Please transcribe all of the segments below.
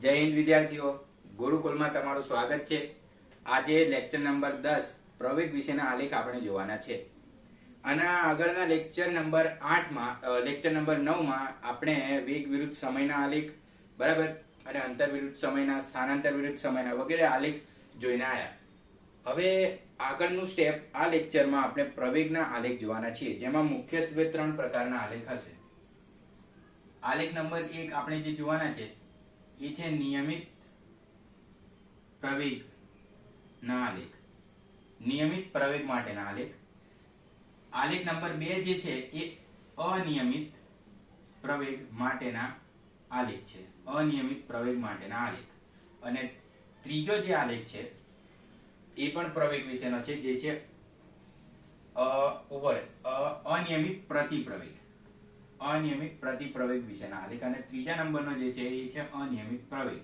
જય હિન્દ વિદ્યાર્થીઓ, ગુરુકુલમાં તમારું સ્વાગત છે। આજે લેક્ચર નંબર 10 પ્રવેગ વિશેના આલેખ આપણે જોવાના છે। આના આગળના લેક્ચર નંબર 8 માં લેક્ચર નંબર 9 માં આપણે વેગ વિરુદ્ધ સમયના આલેખ બરાબર અને અંતર વિરુદ્ધ સમયના, સ્થાનાંતર વિરુદ્ધ સમયના વગેરે આલેખ જોઈને આયા। હવે આગળનું સ્ટેપ આ લેક્ચરમાં આપણે પ્રવેગના આલેખ જોવાના છીએ, જેમાં મુખ્યત્વે 3 પ્રકારના આલેખ હશે। આલેખ નંબર 1 આપણે જે જોવાના છે એ છે નિયમિત પ્રવેગ ના આલેખ, નિયમિત પ્રવેગ માટેના આલેખ। આલેખ નંબર 2 જે છે એ અનિયમિત પ્રવેગ માટેના આલેખ છે, અનિયમિત પ્રવેગ માટેના આલેખ। અને ત્રીજો જે આલેખ છે એ પણ પ્રવેગ વિશેનો છે, જે છે અનિયમિત પ્રતિપ્રવેગ, અનિયમિત પ્રતિપ્રવેગ વિશેના આલેખ। અને ત્રીજા નંબરનો જે છે એ છે અનિયમિત પ્રવેગ।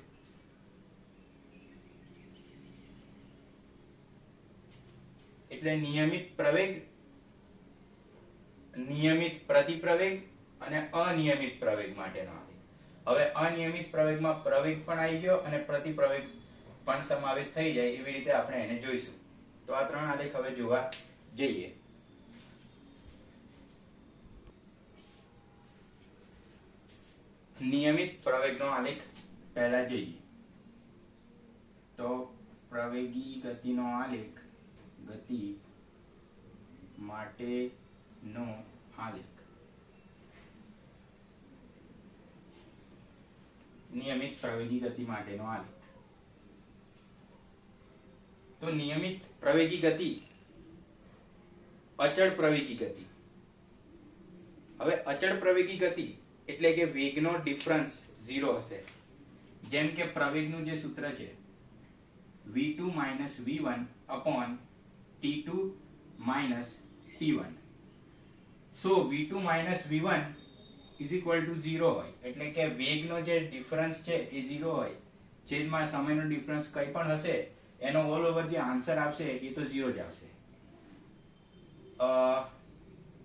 એટલે નિયમિત પ્રવેગ, નિયમિત પ્રતિપ્રવેગ અને અનિયમિત પ્રવેગ માટેનો આલેખ। હવે અનિયમિત પ્રવેગમાં પ્રવેગ પણ આવી ગયો અને પ્રતિપ્રવેગ પણ સમાવેશ થઈ જાય, એવી રીતે આપણે એને જોઈશું। તો આ 3 આલેખ હવે જોવા જઈએ। નિયમિત પ્રવેગનો આલેખ પહેલા જોઈએ તો પ્રવેગી ગતિનો આલેખ, ગતિ માટેનો આલેખ। નિયમિત પ્રવેગી ગતિ માટેનો આલેખ। તો નિયમિત પ્રવેગી ગતિ, અચળ પ્રવેગી ગતિ। હવે અચળ પ્રવેગી ગતિ એટલે કે વેગનો ડિફરન્સ 0 હશે। જેમ કે પ્રવેગનું જે સૂત્ર છે v2 v1 t2 t1, સો v2 v1 0 હોય એટલે કે વેગનો જે ડિફરન્સ છે એ 0 હોય, છેદમાં સમયનો ડિફરન્સ કંઈ પણ હશે એનો ઓલ ઓવર જે આન્સર આવશે એ તો 0 જ આવશે।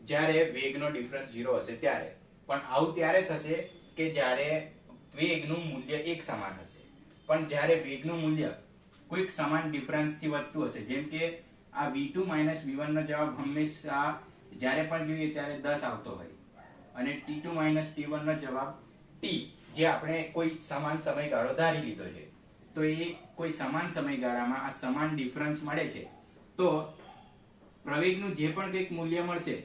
જ્યારે વેગનો ડિફરન્સ 0 હશે ત્યારે, પણ આવું ત્યારે થશે કે જ્યારે વેગનું મૂલ્ય એક સમાન હશે। પણ જ્યારે વેગનું મૂલ્ય કોઈક સમાન ડિફરન્સ થી વધતું હશે, જેમ કે આ v2 v1 નો જવાબ હંમેશા જ્યારે પણ જોઈએ ત્યારે 10 આવતો હોય અને t2 t1 નો જવાબ t, જે આપણે કોઈ સમાન સમયગાળો ધારી લીધો છે, તો એ કોઈ સમાન સમયગાળામાં આ સમાન ડિફરન્સ મળે છે, તો પ્રવેગનું જે પણ કંઈક મૂલ્ય મળશે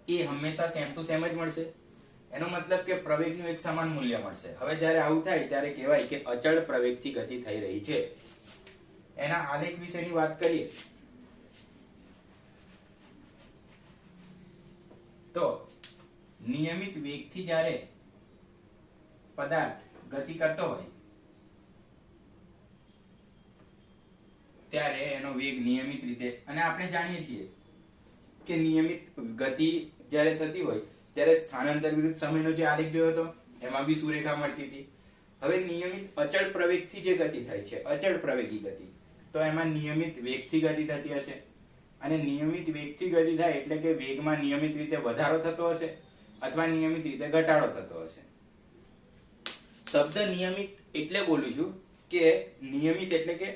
એ હંમેશા સેમ ટુ સેમ જ મળશે। એનો મતલબ કે પ્રવેગનું એક સમાન મૂલ્ય મળશે। હવે જ્યારે આવું થાય ત્યારે કહેવાય કે અચળ પ્રવેગથી ગતિ થઈ રહી છે। એના આલેખ વિશેની વાત કરીએ તો નિયમિત વેગથી જ્યારે પદાર્થ ગતિ કરતો હોય ત્યારે એનો વેગ નિયમિત રીતે, અને આપણે જાણીએ છીએ કે નિયમિત ગતિ જ્યારે થતી હોય ત્યારે સ્થાનાંતર વિરુદ્ધ સમયનો જે આલેખ જોયો હતો એમાં બી સુરેખા મળતી હતી। હવે નિયમિત અચળ પ્રવેગથી જે ગતિ થાય છે, અચળ પ્રવેગી ગતિ, તો એમાં નિયમિત વેગથી ગતિ થતી હશે, અને નિયમિત વેગથી ગતિ થાય એટલે કે વેગમાં નિયમિત રીતે વધારો થતો હશે અથવા નિયમિત રીતે ઘટાડો થતો હશે। શબ્દ નિયમિત એટલે બોલું છું કે નિયમિત એટલે કે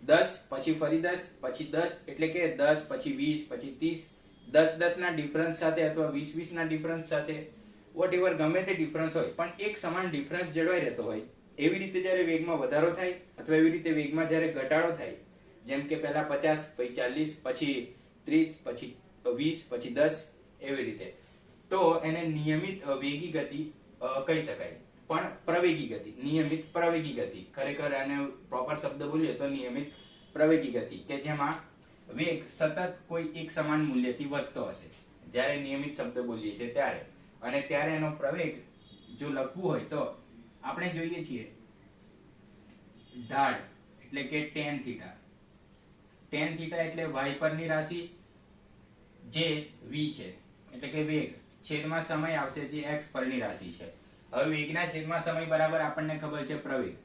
10 પછી ફરી 10 પછી 10 એટલે કે 10 પછી 20 પછી 30, 10 ના ડિફરન્સ સાથે અથવા 20 ના ડિફરન્સ સાથે, વોટએવર ગમે તે ડિફરન્સ હોય પણ એક સમાન ડિફરન્સ જળવાઈ રહેતો હોય, એવી રીતે જ્યારે વેગમાં વધારો થાય અથવા એવી રીતે વેગમાં જ્યારે ઘટાડો થાય, જેમ કે પહેલા 50 પછી 40 પછી 30 પછી 20 પછી 10 એવી રીતે, તો એને નિયમિત વેગી ગતિ કહી શકાય। પણ પ્રવેગી ગતિ, નિયમિત પ્રવેગી ગતિ, ખરેખર આને પ્રોપર શબ્દ બોલીએ તો નિયમિત પ્રવેગી ગતિ, કે જેમાં વેગ સતત કોઈ એક સમાન મૂલ્યથી વધતો હશે જ્યારે નિયમિત શબ્દ બોલીએ છીએ ત્યારે, અને ત્યારે એનો પ્રવેગ જો લખવું હોય તો આપણે જોઈએ છીએ ઢાળ એટલે કે tan થીટા। tan થીટા એટલે y પરની રાશિ જે v છે એટલે કે વેગ, છેદમાં સમય આવશે જે x પરની રાશિ છે। હવે વેગના છેદમાં સમય બરાબર આપણને ખબર છે પ્રવેગ,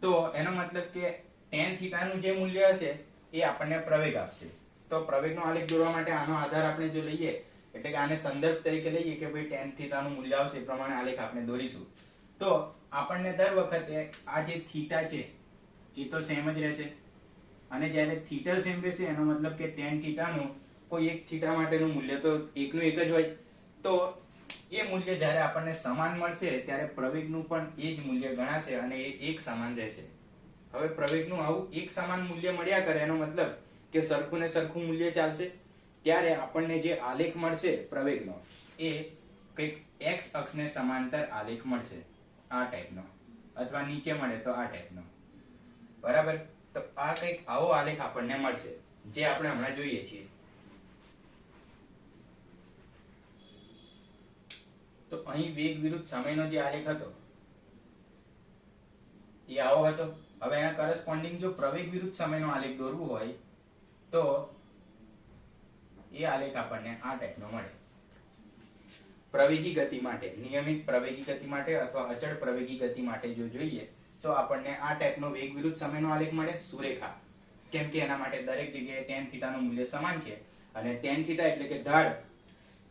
તો એનો મતલબ કે tan થીટાનું જે મૂલ્ય હશે એ આપણને પ્રવેગ આપશે। તો પ્રવેગનો આલેખ દોરવા માટે આનો આધાર આપણે જો લઈએ એટલે કે આને સંદર્ભ તરીકે લઈએ કે ભાઈ tan થીટા નું મૂલ્ય આવશે એ પ્રમાણે આલેખ આપણે દોરીશું। તો આપણને દર વખતે આ જે થીટા છે એ તો સેમ જ રહેશે, અને જ્યારે થીટા સેમ રહેશે એનો મતલબ કે tan થીટાનું કોઈ એક થીટા માટેનું મૂલ્ય તો એકનું એક જ હોય, તો એ મૂલ્ય જ્યારે આપણને સમાન મળશે ત્યારે પ્રવેગનું પણ એ જ મૂલ્ય ગણાશે અને એ એક સમાન રહેશે. હવે પ્રવેગનું આવું એક સમાન મૂલ્ય મળ્યા કરે એનો મતલબ કે સરખું ને સરખું મૂલ્ય ચાલશે, ત્યારે આપણને જે આલેખ મળશે પ્રવેગનો એ કંઈક x અક્ષને સમાંતર આલેખ મળશે, આ ટાઈપનો, અથવા નીચે મળે તો આ ટાઈપનો. બરાબર, તો આ કંઈક આવો આલેખ આપણને મળશે જે આપણે હમણાં જોઈએ છીએ. તો અહીં વેગ વિરુદ્ધ સમયનો જે આલેખ હતો એ આવો હતો. હવે એના કરસ્પોન્ડિંગ જો પ્રવેગ વિરુદ્ધ સમયનો આલેખ દોરવું હોય તો એ આલેખ આપણને આ ટાઈપનો મળે. પ્રવેગી ગતિ માટે, નિયમિત પ્રવેગી ગતિ માટે અથવા અચળ પ્રવેગી ગતિ માટે જો જોઈએ તો આપણને આ ટાઈપનો વેગ વિરુદ્ધ સમયનો આલેખ મળે, સુરેખા. કેમ કે એના માટે દરેક જગ્યાએ tan થીટાનું મૂલ્ય સમાન છે અને tan થીટા એટલે કે ઢાળ.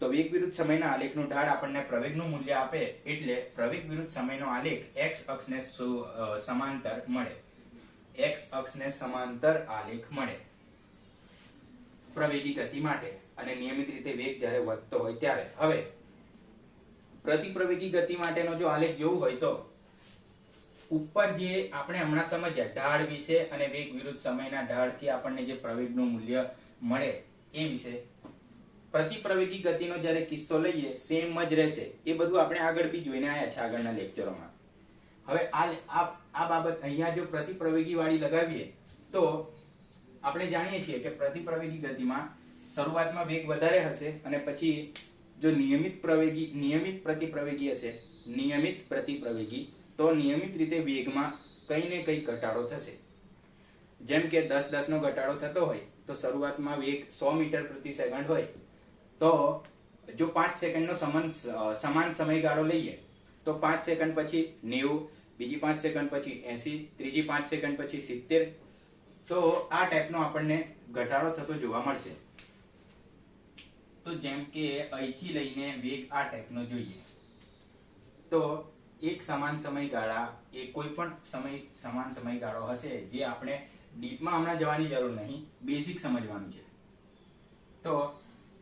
તો વેગ વિરુદ્ધ સમયના આલેખનું ઢાળ આપણને પ્રવેગનું મૂલ્ય આપે એટલે પ્રવેગ વિરુદ્ધ સમયનો આલેખ x અક્ષને સમાંતર મળે. x અક્ષને સમાંતર આલેખ મળે પ્રવેગી ગતિ માટે, અને નિયમિત રીતે વેગ જ્યારે વધતો હોય ત્યારે. હવે પ્રતિપ્રવેગી ગતિ માટેનો જો આલેખ જોવું હોય તો ઉપર જે આપણે હમણાં સમજ્યા ઢાળ વિશે અને વેગ વિરુદ્ધ સમયના ઢાળથી આપણને જે પ્રવેગનું મૂલ્ય મળે એ વિશે. પ્રતિપ્રવેગી ગતિનો જ્યારે કિસ્સો લઈએ સેમ જ રહેશે, એ બધું આપણે આગળ બી જોઈને આયા છે આગળના લેક્ચરોમાં. હવે આ બાબત અહીંયા જો પ્રતિપ્રવેગી વાળી લગાવીએ તો આપણે જાણીએ છીએ કે પ્રતિપ્રવેગી ગતિમાં શરૂઆતમાં વેગ વધારે હશે અને પછી જો નિયમિત પ્રતિપ્રવેગી હશે, નિયમિત પ્રતિપ્રવેગી, તો નિયમિત રીતે વેગમાં કંઈ ને કંઈ ઘટાડો થશે. જેમ કે 10 નો ઘટાડો થતો હોય તો શરૂઆતમાં વેગ 100 મીટર પ્રતિ સેકન્ડ હોય, તો જો 5 સેકન્ડનો સમાન સમયગાળો લઈએ તો 5 સેકન્ડ પછી 90, બીજી 5 સેકન્ડ પછી 80, ત્રીજી 5 સેકન્ડ પછી 70, તો આ ટાઈપનો આપણને ઘટાડો થતો જોવા મળશે. તો જેમ કે અહીંથી લઈને વેગ આ ટાઈપનો જોઈએ તો એક સમાન સમયગાળા, એ કોઈ પણ સમાન સમયગાળો હશે જે આપણે ડીપમાં હમણાં જવાની જરૂર નહીં, બેઝિક સમજવાનું છે. તો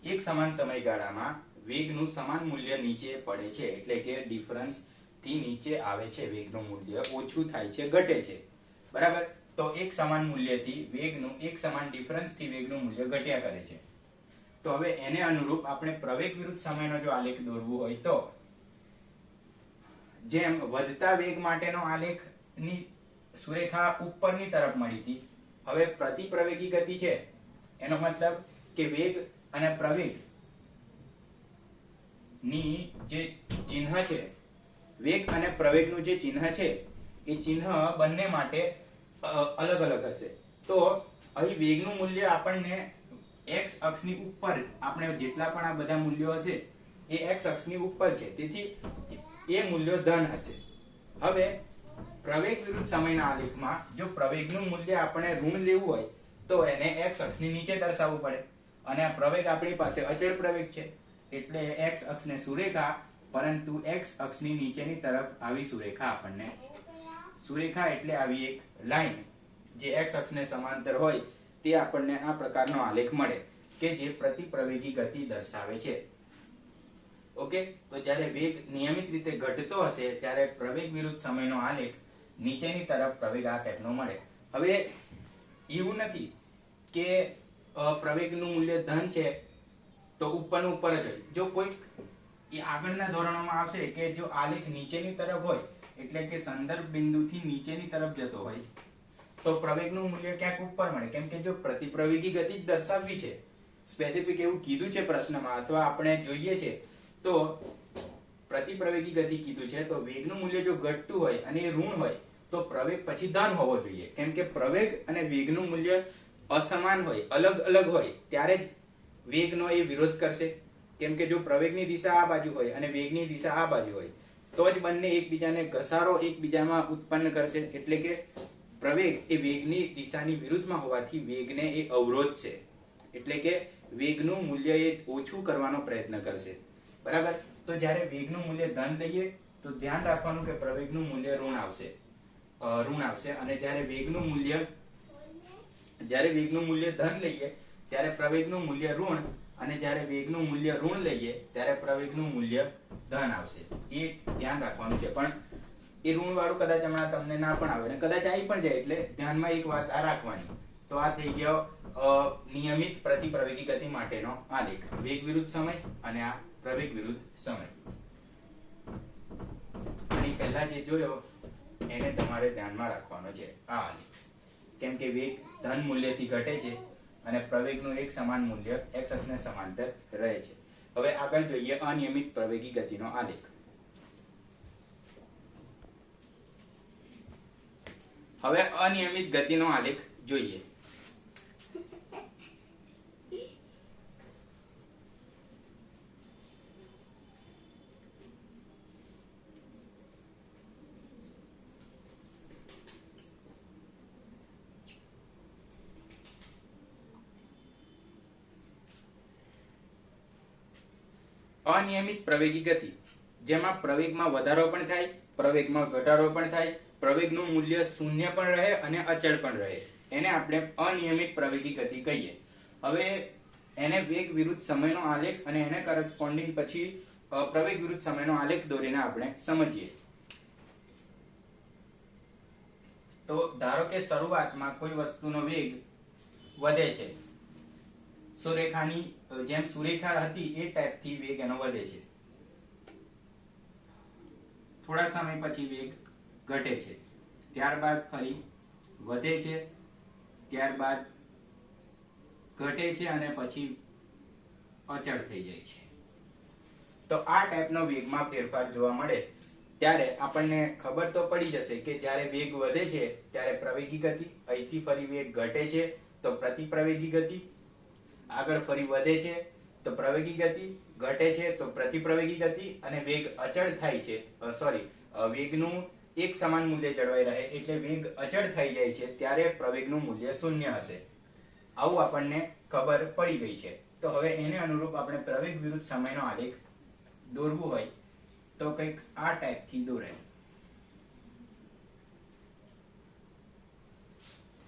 એક સમાન સમયગાળામાં વેગનું સમાન મૂલ્ય નીચે પડે છે, એટલે કે ડિફરન્સ થી નીચે આવે છે, વેગનું મૂલ્ય ઓછું થાય છે, ઘટે છે. બરાબર, તો એક સમાન મૂલ્યથી વેગનું એક સમાન ડિફરન્સથી વેગનું મૂલ્ય ઘટ્યા કરે છે. તો હવે એને અનુરૂપ આપણે પ્રવેગ વિરુદ્ધ સમયનો જો આલેખ દોરવું હોય તો જેમ વધતા વેગ માટેનો આલેખની સુરેખા ઉપરની તરફ મળી હતી, હવે પ્રતિપ્રવેગી ગતિ છે એનો મતલબ કે વેગ અને પ્રવેગ ની જે ચિહ્ન છે, વેગ અને પ્રવેગનું જે ચિહ્ન છે એ ચિહ્ન બંને માટે અલગ અલગ હશે. તો અહીં વેગનું મૂલ્ય આપણને x અક્ષની ઉપર, આપણે જેટલા પણ આ બધા મૂલ્યો હશે એ x અક્ષની ઉપર છે, તેથી એ મૂલ્યો ધન હશે. હવે પ્રવેગ વિરુદ્ધ સમયના આલેખમાં જો પ્રવેગનું મૂલ્ય આપણે ઋણ લેવું હોય તો એને x અક્ષની નીચે દર્શાવવું પડે, અને આ પ્રવેગ આપણી પાસે અચળ પ્રવેગ છે એટલે x અક્ષને સુરેખા, પરંતુ x અક્ષની નીચેની તરફ આવી સુરેખા આપણને, સુરેખા એટલે આવી એક લાઈન જે x અક્ષને સમાંતર હોય તે આપણને આ પ્રકારનો આલેખ મળે કે જે પ્રતિપ્રવેગી ગતિ દર્શાવે છે. ઓકે, તો જ્યારે વેગ નિયમિત રીતે ઘટતો હશે ત્યારે પ્રવેગ વિરુદ્ધ સમયનો આલેખ નીચેની તરફ પ્રવેગ આ ટાઈપનો મળે. હવે એવું નથી કે પ્રવેગનું મૂલ્ય ધન છે તો ઉપરનું ઉપર જ હોય. જો કોઈક એ આગળના ધોરણોમાં આવશે કે જો આલેખ નીચેની તરફ હોય એટલે કે સંદર્ભ બિંદુથી નીચેની તરફ જતો હોય તો પ્રવેગનું મૂલ્ય ક્યાંક ઉપર મળે, કેમ કે જો પ્રતિપ્રવેગી ગતિ જ દર્શાવવી છે, સ્પેસિફિક એવું કીધું છે પ્રશ્નમાં અથવા આપણે જોઈએ છે તો પ્રતિપ્રવેગી ગતિ કીધું છે, તો વેગનું મૂલ્ય જો ઘટતું હોય અને એ ઋણ હોય તો પ્રવેગ પછી ધન હોવો જોઈએ, કેમ કે પ્રવેગ અને વેગનું મૂલ્ય અસમાન હોય, અલગ અલગ હોય ત્યારે જ વેગનો એ વિરોધ કરશે. કેમ કે જો પ્રવેગની દિશા આ બાજુ હોય અને વેગની દિશા આ બાજુ હોય તો જ બંને એકબીજાને ઘસારો એકબીજામાં ઉત્પન્ન કરશે, એટલે કે પ્રવેગ એ વેગની દિશાની વિરુદ્ધમાં હોવાથી વેગને એ અવરોધશે, એટલે કે વેગનું મૂલ્ય એ ઓછું કરવાનો પ્રયત્ન કરશે. બરાબર, તો જ્યારે વેગનું મૂલ્ય ધન લઈએ તો ધ્યાન રાખવાનું કે પ્રવેગનું મૂલ્ય ઋણ આવશે અને જ્યારે વેગનું મૂલ્ય ધન લઈએ ત્યારે પ્રવેગનું મૂલ્ય ઋણ, અને જ્યારે વેગનું મૂલ્ય ઋણ લઈએ ત્યારે પ્રવેગનું મૂલ્ય ધન આવશે. એ ધ્યાન રાખવાનું છે. પણ એ ઋણ વાળું કદાચ હમણાં તમને ના પણ આવે અને કદાચ આવી પણ જાય, એટલે ધ્યાનમાં એક વાત આ રાખવાની. તો આ થઈ ગયો નિયમિત પ્રતિપ્રવેગી ગતિ માટેનો આલેખ, વેગ વિરુદ્ધ સમય અને આ પ્રવેગ વિરુદ્ધ સમય. આની પહેલા જે જોયો એને તમારે ધ્યાનમાં રાખવાનો છે આ આલેખ, કેમ કે વેગ ધન મૂલ્યથી ઘટે છે અને પ્રવેગનું એક સમાન મૂલ્ય x અક્ષને સમાંતર રહે છે. હવે આગળ જોઈએ અનિયમિત પ્રવેગી ગતિનો આલેખ. હવે અનિયમિત ગતિનો આલેખ જોઈએ. અનિયમિત પ્રવેગી ગતિ, જેમાં પ્રવેગમાં વધારો પણ થાય, પ્રવેગમાં ઘટાડો પણ થાય, પ્રવેગનું મૂલ્ય શૂન્ય પણ રહે અને અચળ પણ રહે, એને આપણે અનિયમિત પ્રવેગી ગતિ કહીએ. હવે એને વેગ વિરુદ્ધ સમયનો આલેખ અને એને કરસ્પોન્ડિંગ પછી પ્રવેગ વિરુદ્ધ સમયનો આલેખ દોરીને આપણે સમજીએ. તો ધારો કે શરૂઆતમાં કોઈ વસ્તુનો વેગ વધે છે, સુરેખાની જેમ સુરેખા હતી એ ટાઈપથી વેગ એનો વધે છે. થોડા સમય પછી વેગ ઘટે છે, ત્યારબાદ ફરી વધે છે, ત્યારબાદ ઘટે છે અને પછી અચળ થઈ જાય છે. તો આ ટાઈપનો વેગમાં ફેરફાર જોવા મળે ત્યારે આપણને ખબર તો પડી જશે કે જ્યારે વેગ વધે છે ત્યારે પ્રવેગી ગતિ, અહીંથી ફરી વેગ ઘટે છે તો પ્રતિપ્રવેગી ગતિ, આગળ ફરી વધે છે તો પ્રવેગી ગતિ, ઘટે છે તો પ્રતિપ્રવેગી ગતિ, અને વેગ અચળ થાય છે, વેગનું એક સમાન મૂલ્ય જળવાઈ રહે એટલે વેગ અચળ થઈ જાય છે ત્યારે પ્રવેગનું મૂલ્ય શૂન્ય હશે. આવું આપણને ખબર પડી ગઈ છે. તો હવે એને અનુરૂપ આપણે પ્રવેગ વિરુદ્ધ સમયનો આલેખ દોરવું હોય તો કંઈક આ ટાઈપથી દોરાય.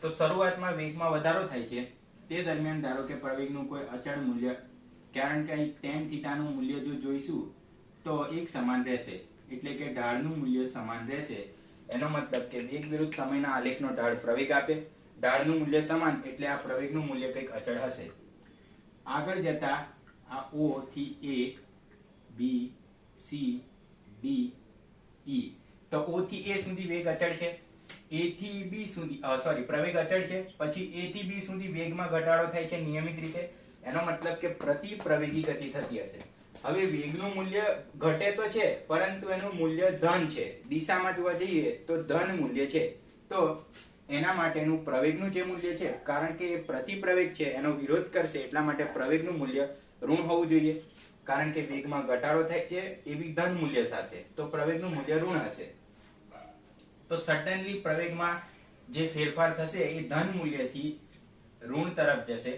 તો શરૂઆતમાં વેગમાં વધારો થાય છે, તે દરમિયાન ધારો કે પ્રવેગનું કોઈ અચળ મૂલ્ય, કારણ કે અહીં tan થીટાનું મૂલ્ય જો જોઈશું તો એક સમાન રહેશે, એટલે કે ઢાળનું મૂલ્ય સમાન રહેશે. એનો મતલબ કે વેગ વિરુદ્ધ સમયના આલેખનો ઢાળ પ્રવેગ આપે, ઢાળનું મૂલ્ય સમાન એટલે આ પ્રવેગનું મૂલ્ય કંઈક અચળ હશે. આગળ જતા આ O થી A, B, C, D, E, તો O થી A સુધી વેગ અચળ છે, A થી B સુધી પ્રવેગ અચળ છે, પછી A થી B સુધી વેગમાં ઘટાડો થાય છે નિયમિત રીતે. એનો મતલબ કે પ્રતિપ્રવેગી ગતિ થતી હશે. હવે વેગનું મૂલ્ય ઘટે તો છે પરંતુ એનું મૂલ્ય ધન છે, દિશામાં જોવા જઈએ તો ધન મૂલ્ય છે. તો એના માટેનું પ્રવેગનું જે મૂલ્ય છે, કારણ કે એ પ્રતિપ્રવેગ છે એનો વિરોધ કરશે એટલા માટે પ્રવેગનું મૂલ્ય ઋણ હોવું જોઈએ, કારણ કે વેગમાં ઘટાડો થાય છે એ બી ધન મૂલ્ય સાથે, તો પ્રવેગનું મૂલ્ય ઋણ હશે. તો સડનલી પ્રવેગમાં જે ફેરફાર થશે એ ધન મૂલ્યથી ઋણ તરફ જશે.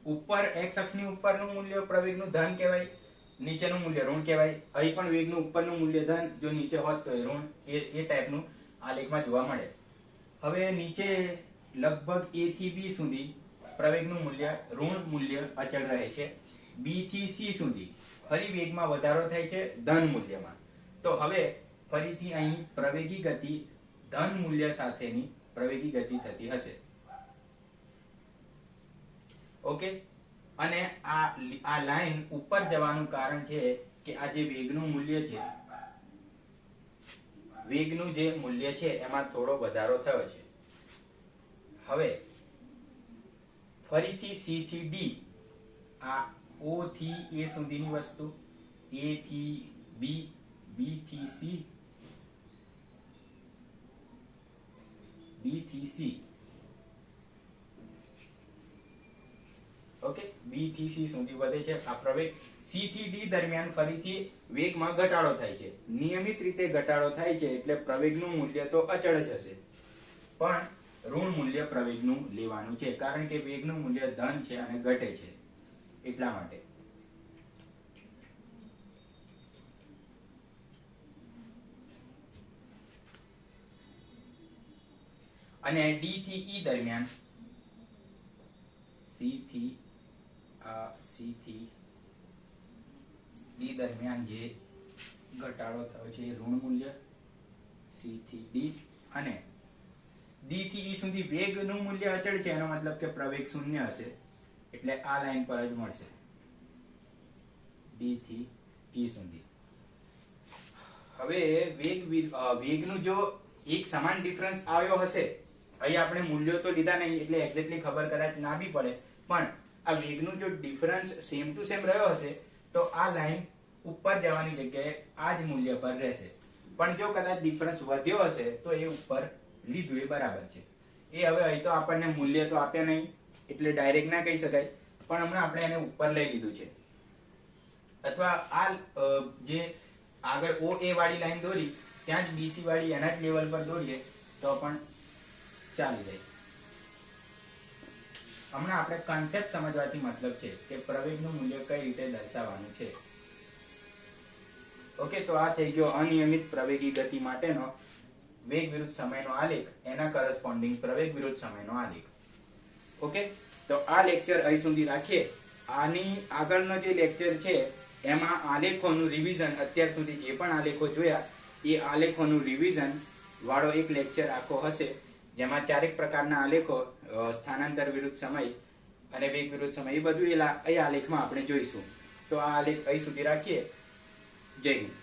ઉપર x અક્ષની ઉપરનું મૂલ્ય પ્રવેગનું ધન કહેવાય, નીચેનું મૂલ્ય ઋણ કહેવાય. અહીં પણ વેગનું ઉપરનું મૂલ્ય ધન, જો નીચે હોત તો એ ઋણ. એ ટાઈપનું આલેખમાં જોવા મળે. હવે નીચે લગભગ A થી B સુધી પ્રવેગનું મૂલ્ય ઋણ મૂલ્ય અચળ રહે છે. B થી C સુધી ફરી વેગમાં વધારો થાય છે ધન મૂલ્યમાં. તો હવે ફરીથી અહીં પ્રવેગી ગતિ ધન મૂલ્ય સાથેની પ્રવેગી ગતિ થતી હશે. ઓકે, અને આ લાઈન ઉપર જવાનું કારણ છે કે આ જે વેગનું મૂલ્ય છે, વેગનું જે મૂલ્ય છે એમાં થોડો વધારો થયો છે. હવે ફરીથી C થી D, આ O થી A સુધીની વસ્તુ, A થી B, B થી C, B થી C, ઓકે, B થી C સુધી વધે છે આ પ્રવેગ. C થી D દરમિયાન ફરીથી વેગમાં ઘટાડો થાય છે, નિયમિત રીતે ઘટાડો થાય છે એટલે પ્રવેગનું મૂલ્ય તો અચળ જ હશે, પણ ઋણ મૂલ્ય પ્રવેગનું લેવાનું છે, કારણ કે વેગનું મૂલ્ય ધન છે અને ઘટે છે એટલા માટે. અને ડી થી ઈ દરમિયાન સી થી ડી દરમિયાન જે ઘટાડો થયો છે એ ઋણ મૂલ્ય સી થી ડી, અને ડી થી ઈ સુધી વેગનું મૂલ્ય અચળ છે, એનો મતલબ કે પ્રવેગ શૂન્ય હશે, એટલે આ લાઈન પર જ મળશે ડી થી ઈ સુધી. હવે વેગનું જો એક સમાન ડિફરન્સ આવ્યો હશે, અહીં આપણે મૂલ્યો તો લીધા નહીં એટલે એક્ઝેક્ટલી ખબર કદાચ ના બી પડે, પણ આ વેગનું જો ડિફરન્સ સેમ ટુ સેમ રહ્યો હશે તો આ લાઈન ઉપર જવાની જગ્યાએ આ જ મૂલ્ય પર રહેશે. પણ જો કદાચ ડિફરન્સ વધ્યો હશે તો એ ઉપર લીધું એ બરાબર છે. એ હવે અહીં તો આપણને મૂલ્ય તો આપ્યા નહીં એટલે ડાયરેક્ટ ના કહી શકાય, પણ હમણાં આપણે એને ઉપર લઈ લીધું છે. અથવા આ જે આગળ ઓ એ વાળી લાઈન દોરી ત્યાં જ બીસી વાળી એના જ લેવલ પર દોરીએ તો પણ ચાલી જાય. હમણાં આપણે કન્સેપ્ટ સમજવાથી મતલબ છે કે પ્રવેગનું મૂલ્ય કઈ રીતે દર્શાવવાનું છે. ઓકે, તો આ થઈ ગયો અનિયમિત પ્રવેગી ગતિ માટેનો વેગ વિરુદ્ધ સમયનો આલેખ, એના કરસ્પોન્ડિંગ પ્રવેગ વિરુદ્ધ સમયનો આલેખ. ઓકે, તો આ લેક્ચર અહીં સુધી રાખીએ. આની આગળનો જે લેક્ચર છે એમાં આલેખોનું રિવિઝન, અત્યાર સુધી જે પણ આલેખો જોયા એ આલેખોનું રિવિઝન વાળો એક લેક્ચર આખો હશે, જેમાં ચારેક પ્રકારના આલેખો, સ્થાનાંતર વિરુદ્ધ સમય અને વેગ વિરુદ્ધ સમય, એ બધું એ આલેખમાં આપણે જોઈશું. તો આ આલેખ અહીં સુધી રાખીએ. જય હિન્દ.